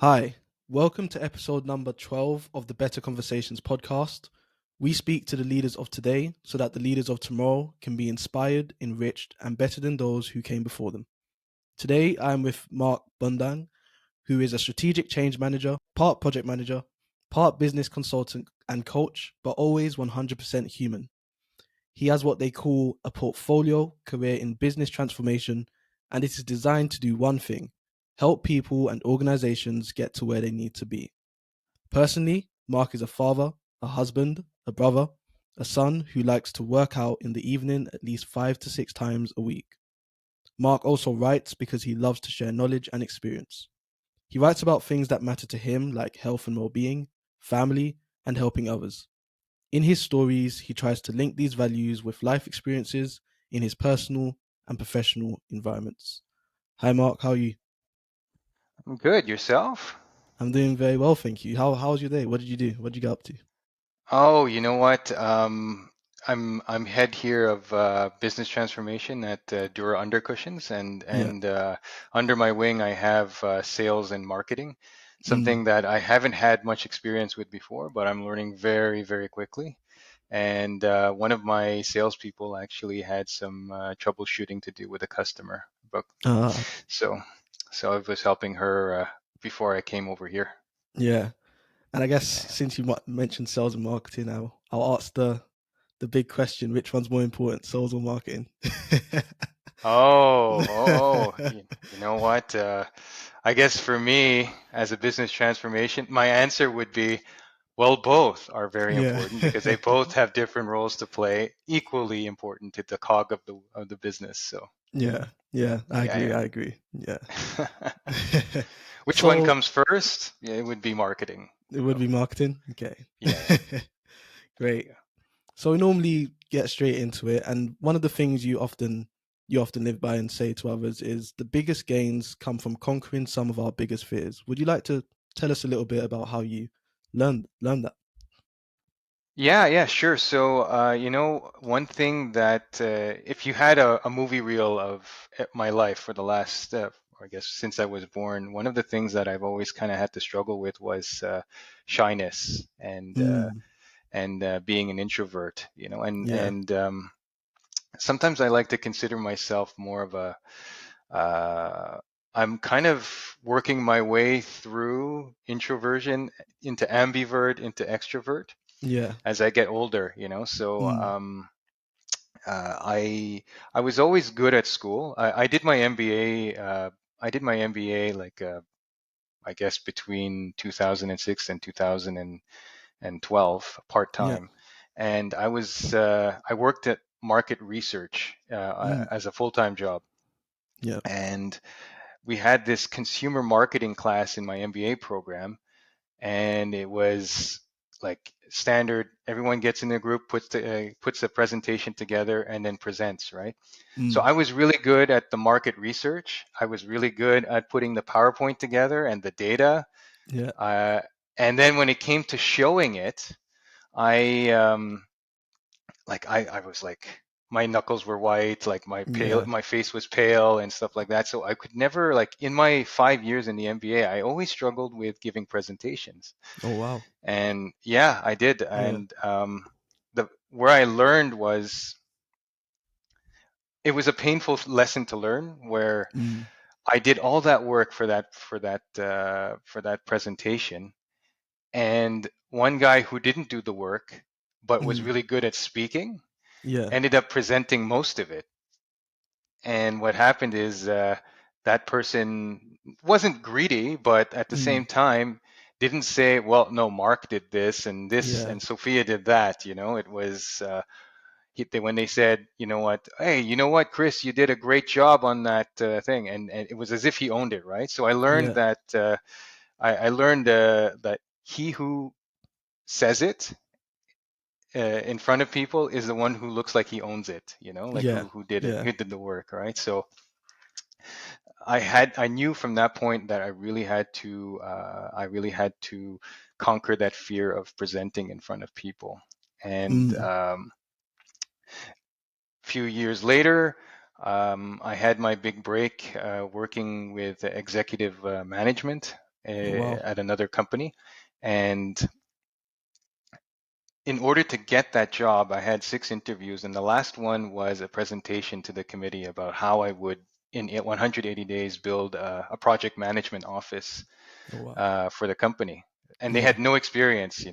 Hi, welcome to episode number 12 of the Better Conversations podcast. We speak to the leaders of today so that the leaders of tomorrow can be inspired, enriched, and better than those who came before them. Today, I'm with Mark Bundang, who is a strategic change manager, part project manager, part business consultant and coach, but always 100% human. He has what they call a portfolio career in business transformation, and it is designed to do one thing: help people and organizations get to where they need to be. Personally, Mark is a father, a husband, a brother, a son who likes to work out in the evening at least 5 to 6 times a week. Mark also writes because he loves to share knowledge and experience. He writes about things that matter to him, like health and well being, family, and helping others. In his stories, he tries to link these values with life experiences in his personal and professional environments. Hi, Mark. How are you? I'm good. Yourself? I'm doing very well, thank you. How was your day? What did you do? What did you get up to? Oh, you know what? I'm head here of business transformation at Dura Undercushions, and Yeah. and under my wing I have sales and marketing, Mm. something that I haven't had much experience with before, but I'm learning very, very quickly. And one of my salespeople actually had some troubleshooting to do with a customer, but Uh, so so I was helping her before I came over here. yeah. And I guess Yeah. since you mentioned sales and marketing, I'll ask the big question: which one's more important, sales or marketing? You know what? I guess for me, as a business transformation, my answer would be, well, both are very Yeah. important because they both have different roles to play, equally important to the cog of the business. So, Yeah. Yeah. I agree. yeah, I agree. Yeah. yeah. Which one So comes first? Yeah, it would be marketing. it would So, be marketing. Okay. yeah, Great. So we normally get straight into it, and one of the things you often live by and say to others is the biggest gains come from conquering some of our biggest fears. Would you like to tell us a little bit about how you learned that? yeah, sure. So, one thing that if you had a movie reel of my life for the last, I guess, since I was born, one of the things that I've always kind of had to struggle with was shyness Mm, and being an introvert. yeah. Sometimes I like to consider myself more of a uh, I'm kind of working my way through introversion into ambivert into extrovert Yeah. as I get older, So Mm, uh, I I was always good at school. I did my MBA. I did my MBA like I guess between 2006 and 2012 part yeah. time, and I worked at market research Mm, as a full time job, yeah. and we had this consumer marketing class in my MBA program, and it was like standard. Everyone gets in a group, puts a presentation together, and then presents, right? So Mm, I was really good at the market research. I was really good at putting the PowerPoint together and the data. yeah. Uh, and then when it came to showing it, I I was like my knuckles were white, like Yeah. my face was pale and stuff like that. So I could never like in my 5 years in the MBA, I always struggled with giving presentations. Oh wow. And yeah, I did. Yeah. And the where I learned was it was a painful lesson to learn where Mm, I did all that work for that presentation, and one guy who didn't do the work but was mm, really good at speaking yeah. ended up presenting most of it. And what happened is that person wasn't greedy, but at the same Mm, time didn't say, "Well, no, Mark did this, yeah. and Sophia did that." It was when they said, "You know what? Hey, you know what, Chris, you did a great job on that thing," and it was as if he owned it, right? So I learned Yeah. that I learned that he who says it in front of people is the one who looks like he owns it, like Yeah. who did it, Yeah. who did the work, right? So I knew from that point that I really had to conquer that fear of presenting in front of people. And Mm, a few years later, I had my big break working with executive management. Oh wow. at another company. And in order to get that job, I had 6 interviews, and the last one was a presentation to the committee about how I would, in 180 days, build a project management office Oh wow. for the company. And they Yeah. had no experience,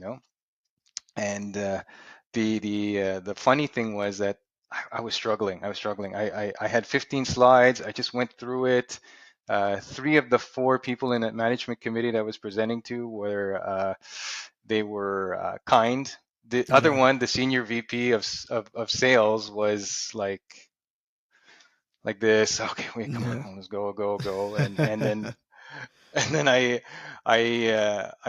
And the funny thing was that I was struggling. I was struggling. I had 15 slides. I just went through it. 3 of the 4 people in that management committee that I was presenting to were kind. The other Yeah. one, the senior VP of sales, was like this. Okay, wait, come Yeah. on, let's go, go, go, and then and then I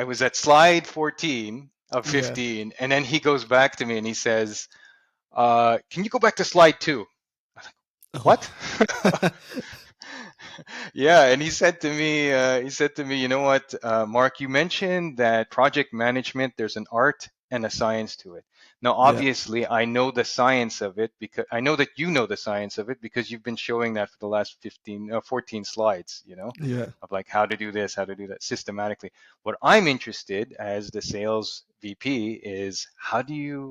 was at slide 14 of Yeah. 15, and then he goes back to me and he says, "Can you go back to slide 2?" Oh. What? Yeah, and he said to me, you know what, Mark, you mentioned that project management, there's an art and a science to it. Now, Yeah. obviously, I know the science of it because I know that you know the science of it because you've been showing that for the last 14 slides, Yeah. of like how to do this, how to do that systematically. What I'm interested as the sales VP is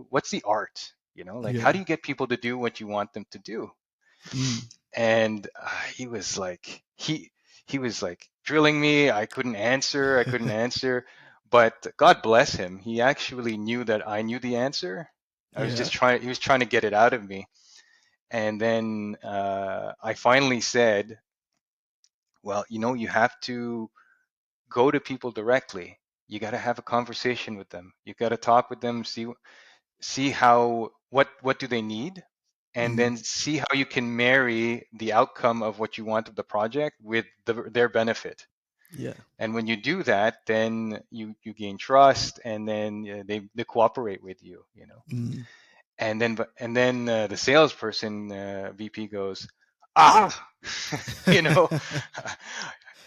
what's the art? Like how Yeah. do you get people to do what you want them to do? Mm. And he was like drilling me. I couldn't answer. I couldn't answer. But God bless him. He actually knew that I knew the answer. Yeah. He was trying to get it out of me. And then I finally said, well, you have to go to people directly. You got to have a conversation with them. You got to talk with them, see how what do they need, and Mm. then see how you can marry the outcome of what you want of the project with their benefit. Yeah. And when you do that, then you gain trust, and then they cooperate with you. Mm. And then the salesperson, VP, goes, ah, you know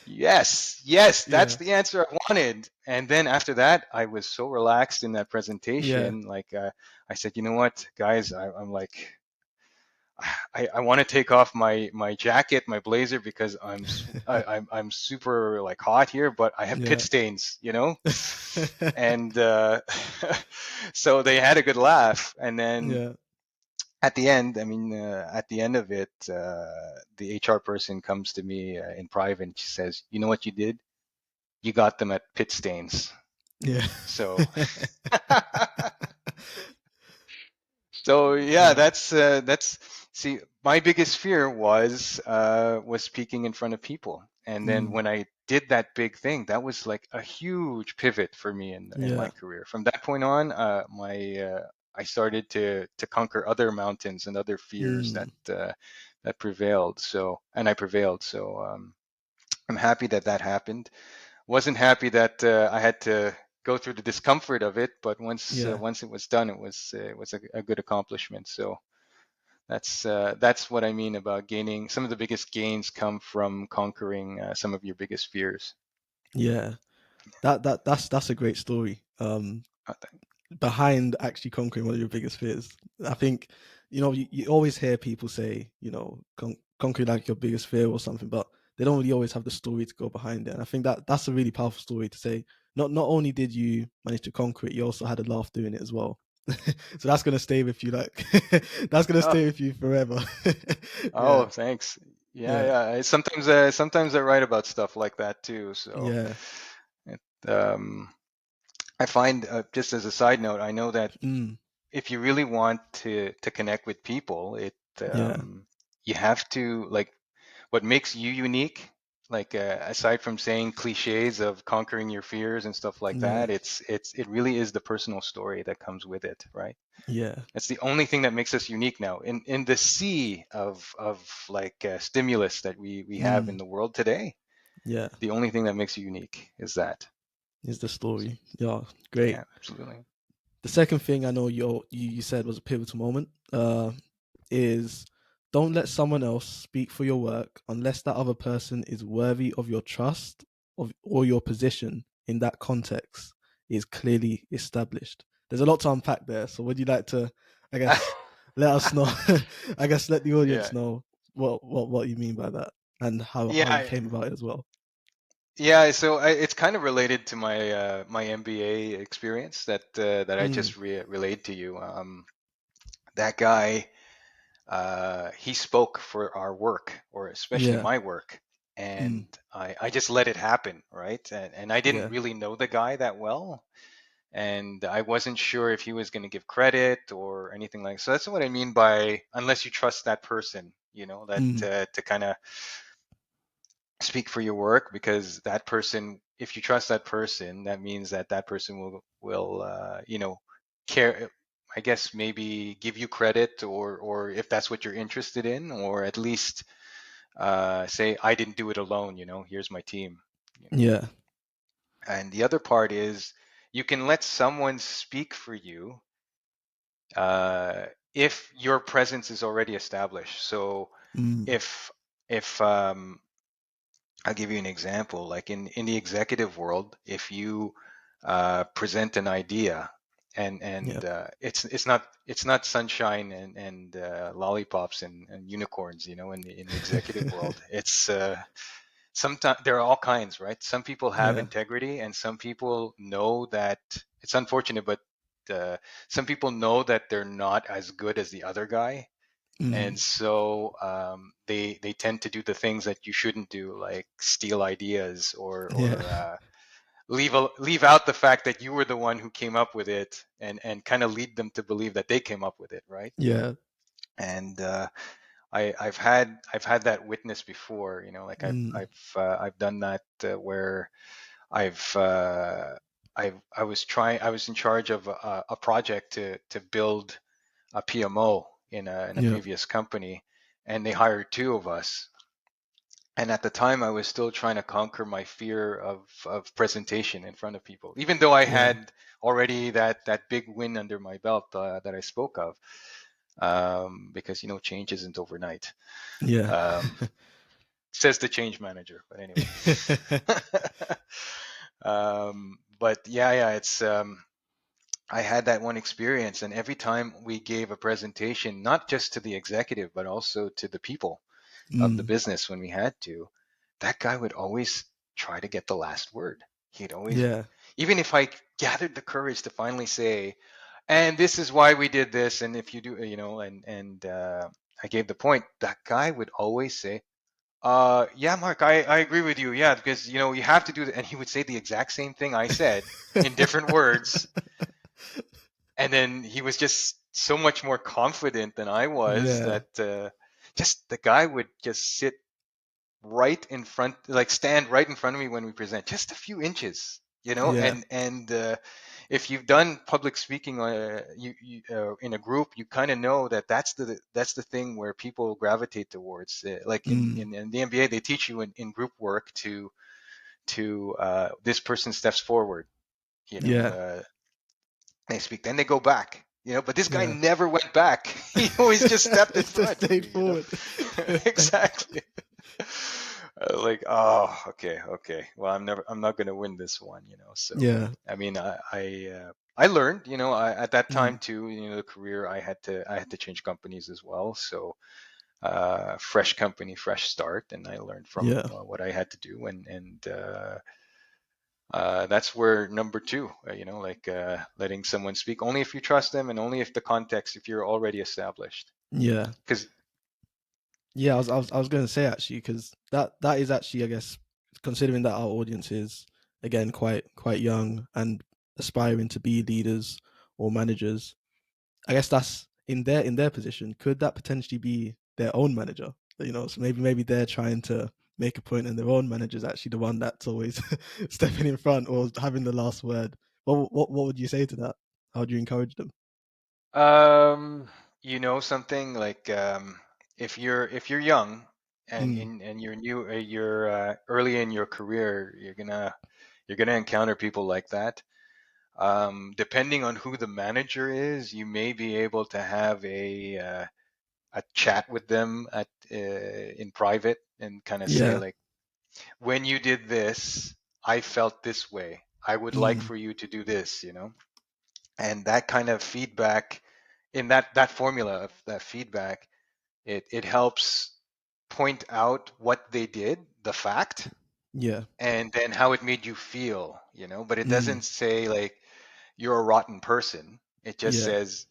yes, yes, that's Yeah. the answer I wanted. And then after that, I was so relaxed in that Yeah. presentation. Like I said, you know what, guys, I'm like, I want to take off my jacket, my blazer, because I'm super like hot here, but I have pit Yeah. stains. And so they had a good laugh. And then Yeah. at the end, I mean, at the end of it, the HR person comes to me in private and she says, "You know what you did? You got them at pit stains." Yeah. So, so yeah, Yeah. that's see, my biggest fear was speaking in front of people, and then Mm. when I did that big thing, that was like a huge pivot for me in my Yeah. career. From that point on, my I started to conquer other mountains and other fears Mm. that prevailed. So, and I prevailed. So I'm happy that that happened. Wasn't happy that I had to go through the discomfort of it, but Yeah. once it was done, it was a good accomplishment. So that's what I mean about gaining. Some of the biggest gains come from conquering some of your biggest fears. Yeah. That's a great story. Uh, Behind actually conquering one of your biggest fears. I think, you always hear people say, conquering like your biggest fear or something, but they don't really always have the story to go behind it. And I think that's a really powerful story to say. Not only did you manage to conquer it, you also had a laugh doing it as well. So that's gonna stay with you, like that's gonna oh, stay with you forever. Yeah, oh, thanks. Yeah, yeah, yeah. Sometimes I write about stuff like that too. So yeah. it, I find, just as a side note, I know that Mm, if you really want to connect with people, yeah. you have to, like, what makes you unique, like, aside from saying cliches of conquering your fears and stuff like Yeah. that, it really is the personal story that comes with it, right? Yeah. It's the only thing that makes us unique now in the sea of like stimulus that we have in Mm, the world today. yeah. The only thing that makes you unique is that. Is the So, story. Yeah, great. yeah, absolutely. The second thing I know you said was a pivotal moment, is don't let someone else speak for your work unless that other person is worthy of your trust or your position in that context is clearly established. There's a lot to unpack there. So would you like to, I guess, let us know? I guess let the Yeah, audience know what you mean by that and how you yeah. came about it as well. Yeah, so it's kind of related to my my MBA experience that I Mm. just relayed to you. That guy, he spoke for our work, or especially Yeah. my work, Mm. and I just let it happen, right? And I didn't Yeah. really know the guy that well, and I wasn't sure if he was going to give credit or anything like. So that's what I mean by unless you trust that person, that Mm. to kind of speak for your work, because that person, if you trust that person, that means that that person will care, I guess, maybe give you credit, or if that's what you're interested in, or at least say I didn't do it alone, here's my team. Yeah. And the other part is you can let someone speak for you uh, if your presence is already established. So Mm. if if I'll give you an example. Like in the executive world, if you present an idea, Yeah. and it's not sunshine and lollipops and unicorns, in the executive world. It's sometimes there are all kinds, right? Some people have Yeah. integrity, and some people know that it's unfortunate, but uh, some people know that they're not as good as the other guy, Mm. and so they tend to do the things that you shouldn't do, like steal ideas, or Yeah. leave out the fact that you were the one who came up with it, and kind of lead them to believe that they came up with it, right? Yeah. And I've had that witness before, like Mm. I've done that where I've I was in charge of a project to build a PMO in a Yeah. previous company, and they hired two of us. And at the time, I was still trying to conquer my fear of presentation in front of people, even though I Yeah. had already that big win under my belt that I spoke of, because change isn't overnight. Yeah. Um, says the change manager, but anyway. But yeah, it's I had that one experience, and every time we gave a presentation, not just to the executive, but also to the people of the Mm. business when we had to, that guy would always try to get the last word. He'd always, Yeah. even if I gathered the courage to finally say, and this is why we did this, and if you do, and I gave the point, that guy would always say, yeah, Mark, I agree with you. Yeah, because you have to do that. And he would say the exact same thing I said in different words, and then he was just so much more confident than I was Yeah. that just the guy would just sit right in front, like stand right in front of me when we present, just a few inches, Yeah. and if you've done public speaking in a group, you kind of know that that's the thing where people gravitate towards. Like Mm. in the MBA, they teach you in group work to this person steps forward, you know, Yeah. uh, they speak, then they go back, but this guy Yeah. never went back. He always just stepped in Just front of stayed me. forward. Exactly. Like, oh, okay, well, I'm not going to win this one. So Yeah. I mean, I learned, at that time Mm. too, the career, I had to change companies as well. So fresh company, fresh start, and I learned from Yeah. what I had to do, and that's where number two, like letting someone speak only if you trust them, and only if the context, if you're already established. Yeah. Because Yeah, I was going to say actually, because that is actually, I guess, considering that our audience is again quite young and aspiring to be leaders or managers. I guess that's in their position. Could that potentially be their own manager? So maybe they're trying to make a point, and their own manager's actually the one that's always stepping in front or having the last word. What would you say to that? How would you encourage them? Um, something like, if you're young, and Mm. and you're early in your career, you're gonna encounter people like that. Depending on who the manager is, you may be able to have a chat with them in private, and kind of say, Yeah. like, when you did this, I felt this way. I would like Mm. for you to do this. And that kind of feedback, in that formula of that feedback, it helps point out what they did, the fact, Yeah. and then how it made you feel, but it Mm. doesn't say like you're a rotten person. It just Yeah. says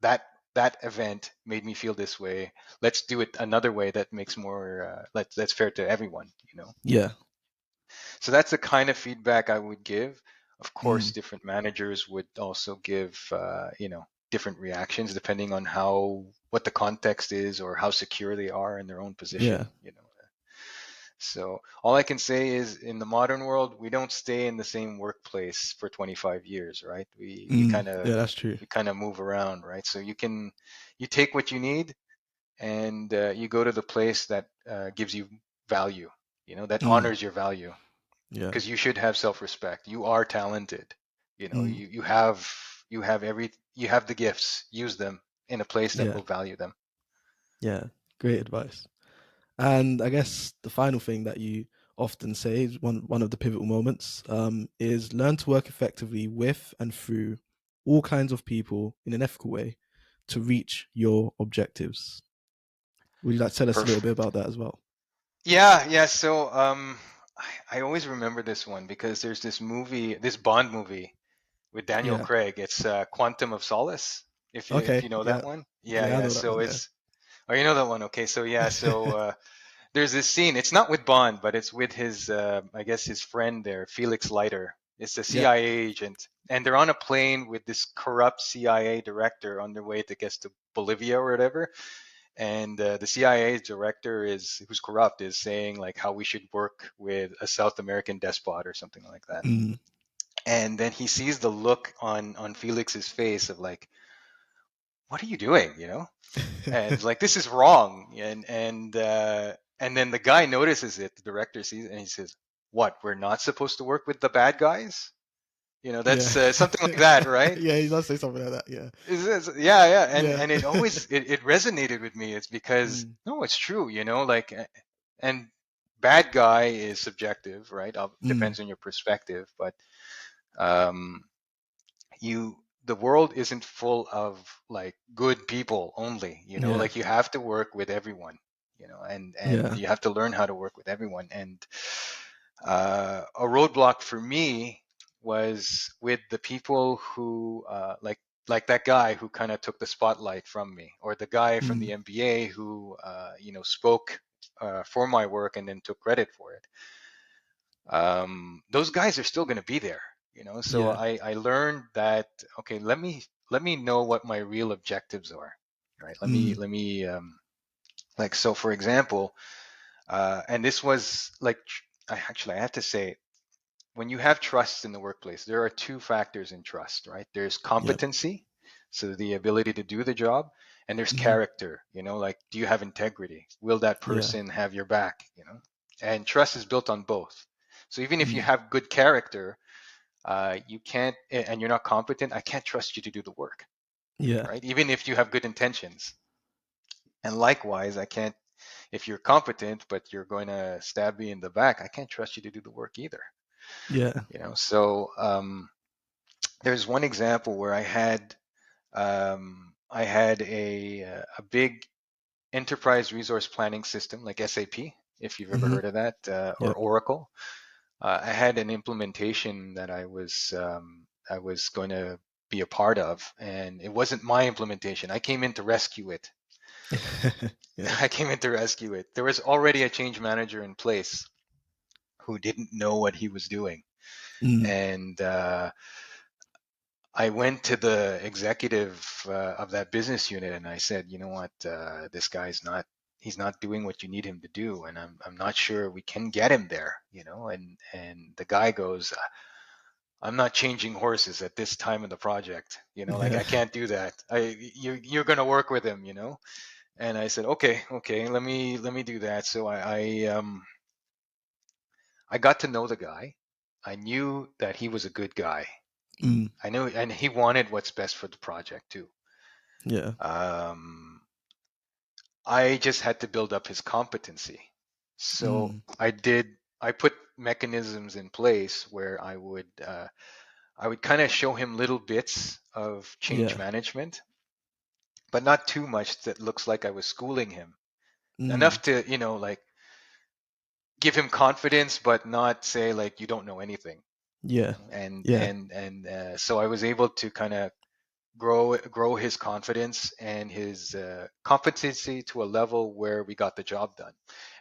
that that event made me feel this way. Let's do it another way that makes more that's fair to everyone. Yeah. So that's the kind of feedback I would give. Of course, Mm. different managers would also give different reactions depending on how what the context is or how secure they are in their own Yeah. position. So all I can say is in the modern world, we don't stay in the same workplace for 25 years, right? We Mm. kind of Yeah, that's true. we kind of move around, right? So you take what you need and you go to the place that gives you value, that Mm. honors your value, Yeah. because you should have self-respect. You are talented. Mm. You have the gifts. Use them in a place that Yeah. will value them. Yeah. Great advice. And I guess the final thing that you often say is one of the pivotal moments is learn to work effectively with and through all kinds of people in an ethical way to reach your objectives. Would you like to tell us a little bit Perfect. about that as well? Yeah, yeah. So I always remember this one because there's this movie, this Bond movie with Daniel Yeah. Craig. It's Quantum of Solace. If Okay. you know Yeah. that one. Yeah, Yeah, I yeah. know that So one. Yeah. it's oh, you know that one. Okay. So yeah. So there's this scene. It's not with Bond, but it's with his I guess his friend there, Felix Leiter. It's a Yeah. CIA agent, and they're on a plane with this corrupt CIA director on their way to guess to Bolivia or whatever, and the CIA director who's corrupt is saying like how we should work with a South American despot or something like that. Mm. And then he sees the look on Felix's face of like, what are you doing? And it's like this is wrong. And then the guy notices it. The director sees it and he says, "What? We're not supposed to work with the bad guys?" Yeah. That's something like that, right? Yeah, he does say something like that. Yeah. Yeah, yeah, and Yeah. and it always it resonated with me. It's because Mm. no, it's true, like, and bad guy is subjective, right? Mm. Depends on your perspective, but um, you the world isn't full of like good people only, Yeah. like you have to work with everyone, and Yeah. you have to learn how to work with everyone. And a roadblock for me was with the people who like that guy who kind of took the spotlight from me, or the guy from Mm. the MBA who spoke for my work and then took credit for it. Those guys are still going to be there, so Yeah. I learned that, okay, let me know what my real objectives are, right? Mm. Like, so for example, and this was like, I have to say, when you have trust in the workplace, there are two factors in trust, right? There's Yep. competency, so the ability to do the job, and there's Mm. character, like, do you have integrity? Will that Yeah. person have your back? And trust is built on both. So even if you Mm. have good character, you can't, and you're not competent, I can't trust you to do the work, Yeah. right? Even if you have good intentions. And likewise, I can't, if you're competent, but you're going to stab me in the back, I can't trust you to do the work either. Yeah. So there's one example where I had a big enterprise resource planning system like SAP, if you've ever Mm-hmm. heard of that, or Yep. Oracle. I had an implementation that I was going to be a part of, and it wasn't my implementation. I came in to rescue it. Yeah. I came in to rescue it. There was already a change manager in place who didn't know what he was doing, Mm. and I went to the executive of that business unit and I said, you know what, this guy's not, he's not doing what you need him to do, and I'm not sure we can get him there, and the guy goes, I'm not changing horses at this time of the project, like Yeah. I can't do that. You're gonna work with him, and I said, okay, okay, let me do that. So I got to know the guy. I knew that he was a good guy. Mm. I knew, and he wanted what's best for the project too. Yeah. Um, I just had to build up his competency. So Mm. I put mechanisms in place where I would kind of show him little bits of change Yeah. management, but not too much that looks like I was schooling him. Mm. Enough to, like, give him confidence, but not say like you don't know anything. Yeah. And Yeah. so I was able to kind of grow his confidence and his competency to a level where we got the job done.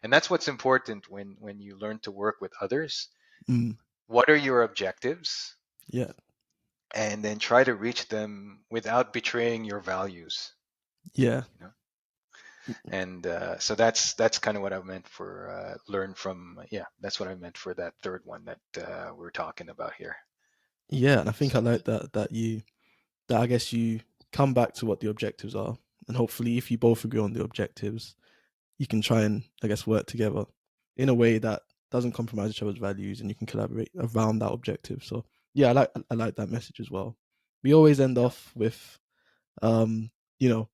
And that's what's important when you learn to work with others. Mm. What are your objectives? Yeah. And then try to reach them without betraying your values. Yeah. You know? And so that's kind of what I meant for learn from. Yeah, that's what I meant for that third one that we're talking about here. Yeah. And I think I So like that I guess you come back to what the objectives are, and hopefully, if you both agree on the objectives, you can try and, I guess, work together in a way that doesn't compromise each other's values, and you can collaborate around that objective. So yeah, I like that message as well. We always end yeah. off with, um, you know,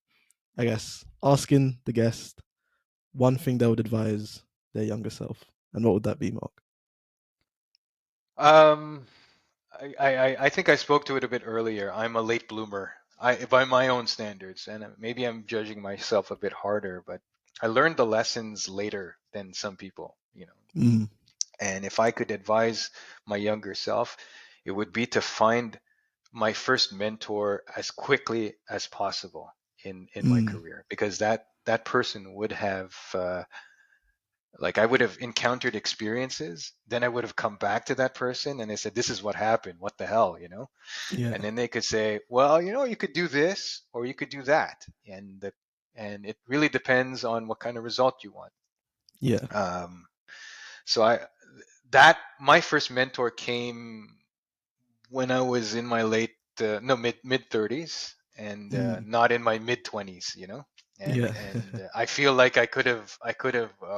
I guess asking the guest one thing they would advise their younger self, and what would that be, Mark? Um, I think I spoke to it a bit earlier. I'm a late bloomer. By my own standards, and maybe I'm judging myself a bit harder, but I learned the lessons later than some people, you know. Mm, And if I could advise my younger self, it would be to find my first mentor as quickly as possible in my mm, career, because that person would have like I would have encountered experiences, then I would have come back to that person and they said, this is what happened, what the hell, you know. yeah, And then they could say, well, you know, you could do this or you could do that, and it really depends on what kind of result you want. yeah, So I that my first mentor came when I was in my late no mid 30s, and mm, not in my mid 20s, you know. yeah, And I feel like I could have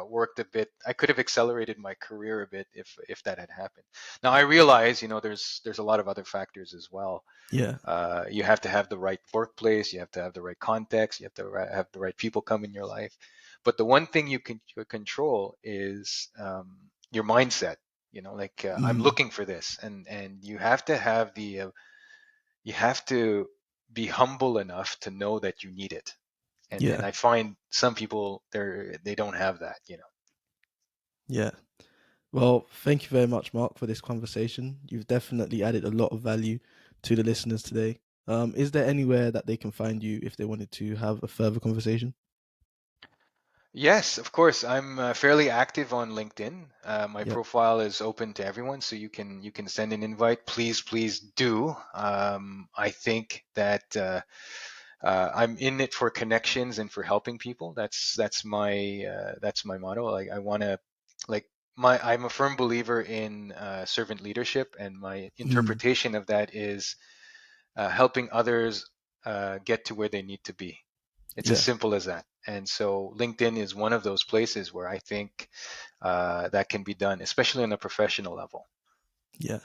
worked a bit. I could have accelerated my career a bit if that had happened. Now I realize, you know, there's a lot of other factors as well. yeah, You have to have the right workplace, you have to have the right context, you have to have the right people come in your life. But the one thing you can control is your mindset. You know, like I'm mm, looking for this, and you have to have you have to be humble enough to know that you need it. And yeah, I find some people they don't have that. You know. yeah. Well, thank you very much, Mark, for this conversation. You've definitely added a lot of value to the listeners today. Is there anywhere that they can find you if they wanted to have a further conversation? Yes, of course. I'm fairly active on LinkedIn. My Yep. profile is open to everyone, so you can send an invite. Please do. I think that I'm in it for connections and for helping people. That's my motto. Like I want to, like I'm a firm believer in servant leadership, and my Mm, interpretation of that is helping others get to where they need to be. It's as yeah. simple as that. And so LinkedIn is one of those places where I think that can be done, especially on a professional level. Yeah.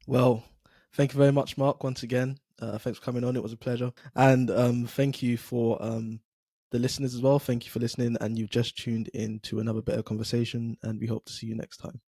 Well, thank you very much, Mark, once again. Thanks for coming on. It was a pleasure. And thank you for the listeners as well. Thank you for listening. And you've just tuned in to another better conversation. And we hope to see you next time.